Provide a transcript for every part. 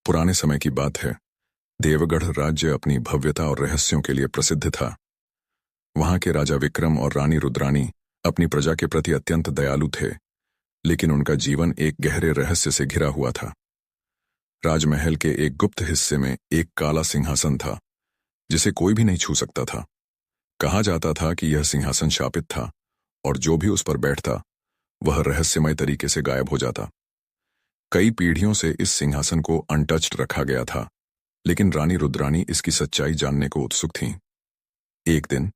पुराने समय की बात है। देवगढ़ राज्य अपनी भव्यता और रहस्यों के लिए प्रसिद्ध था। वहां के राजा विक्रम और रानी रुद्राणी अपनी प्रजा के प्रति अत्यंत दयालु थे, लेकिन उनका जीवन एक गहरे रहस्य से घिरा हुआ था। राजमहल के एक गुप्त हिस्से में एक काला सिंहासन था, जिसे कोई भी नहीं छू सकता था। कहा जाता था कि यह सिंहासन शापित था और जो भी उस पर बैठता वह रहस्यमय तरीके से गायब हो जाता। कई पीढ़ियों से इस सिंहासन को अनटच्ड रखा गया था, लेकिन रानी रुद्राणी इसकी सच्चाई जानने को उत्सुक थीं। एक दिन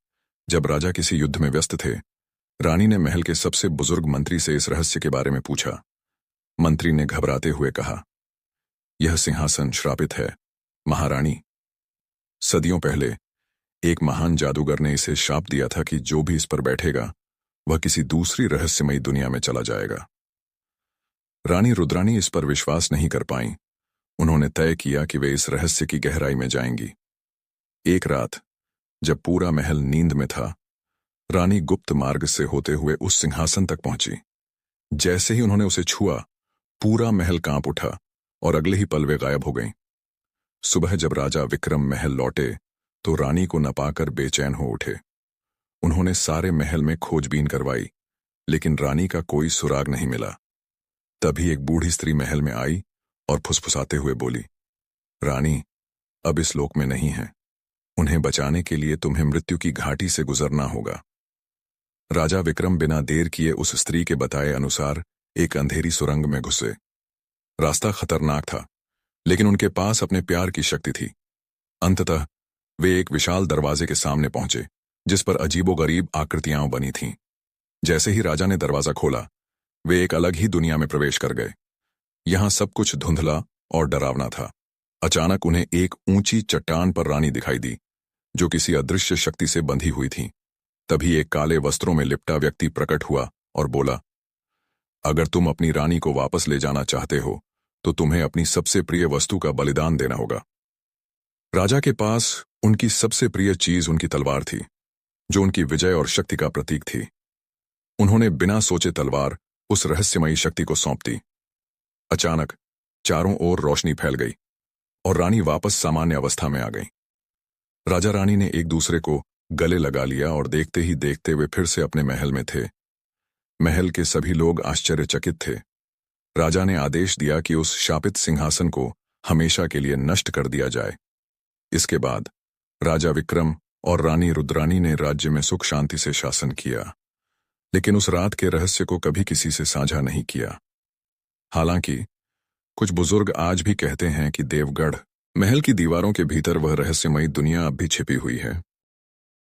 जब राजा किसी युद्ध में व्यस्त थे, रानी ने महल के सबसे बुजुर्ग मंत्री से इस रहस्य के बारे में पूछा। मंत्री ने घबराते हुए कहा, यह सिंहासन श्रापित है, महारानी। सदियों पहले एक महान जादूगर ने इसे शाप दिया था कि जो भी इस पर बैठेगा वह किसी दूसरी रहस्यमयी दुनिया में चला जाएगा। रानी रुद्राणी इस पर विश्वास नहीं कर पाईं। उन्होंने तय किया कि वे इस रहस्य की गहराई में जाएंगी। एक रात जब पूरा महल नींद में था, रानी गुप्त मार्ग से होते हुए उस सिंहासन तक पहुंची। जैसे ही उन्होंने उसे छुआ, पूरा महल कांप उठा और अगले ही पल वे गायब हो गईं। सुबह जब राजा विक्रम महल लौटे तो रानी को न पाकर बेचैन हो उठे। उन्होंने सारे महल में खोजबीन करवाई, लेकिन रानी का कोई सुराग नहीं मिला। तभी एक बूढ़ी स्त्री महल में आई और फुसफुसाते हुए बोली, रानी अब इस लोक में नहीं है। उन्हें बचाने के लिए तुम्हें मृत्यु की घाटी से गुजरना होगा। राजा विक्रम बिना देर किए उस स्त्री के बताए अनुसार एक अंधेरी सुरंग में घुसे। रास्ता खतरनाक था, लेकिन उनके पास अपने प्यार की शक्ति थी। अंततः वे एक विशाल दरवाजे के सामने पहुंचे, जिस पर अजीबोगरीब आकृतियां बनी थीं। जैसे ही राजा ने दरवाजा खोला, वे एक अलग ही दुनिया में प्रवेश कर गए। यहां सब कुछ धुंधला और डरावना था। अचानक उन्हें एक ऊंची चट्टान पर रानी दिखाई दी, जो किसी अदृश्य शक्ति से बंधी हुई थी। तभी एक काले वस्त्रों में लिपटा व्यक्ति प्रकट हुआ और बोला, अगर तुम अपनी रानी को वापस ले जाना चाहते हो तो तुम्हें अपनी सबसे प्रिय वस्तु का बलिदान देना होगा। राजा के पास उनकी सबसे प्रिय चीज उनकी तलवार थी, जो उनकी विजय और शक्ति का प्रतीक थी। उन्होंने बिना सोचे तलवार उस रहस्यमयी शक्ति को सौंप दी। अचानक चारों ओर रोशनी फैल गई और रानी वापस सामान्य अवस्था में आ गई। राजा रानी ने एक दूसरे को गले लगा लिया और देखते ही देखते वे फिर से अपने महल में थे। महल के सभी लोग आश्चर्यचकित थे। राजा ने आदेश दिया कि उस शापित सिंहासन को हमेशा के लिए नष्ट कर दिया जाए। इसके बाद राजा विक्रम और रानी रुद्राणी ने राज्य में सुख शांति से शासन किया, लेकिन उस रात के रहस्य को कभी किसी से साझा नहीं किया। हालांकि कुछ बुजुर्ग आज भी कहते हैं कि देवगढ़ महल की दीवारों के भीतर वह रहस्यमयी दुनिया अब भी छिपी हुई है।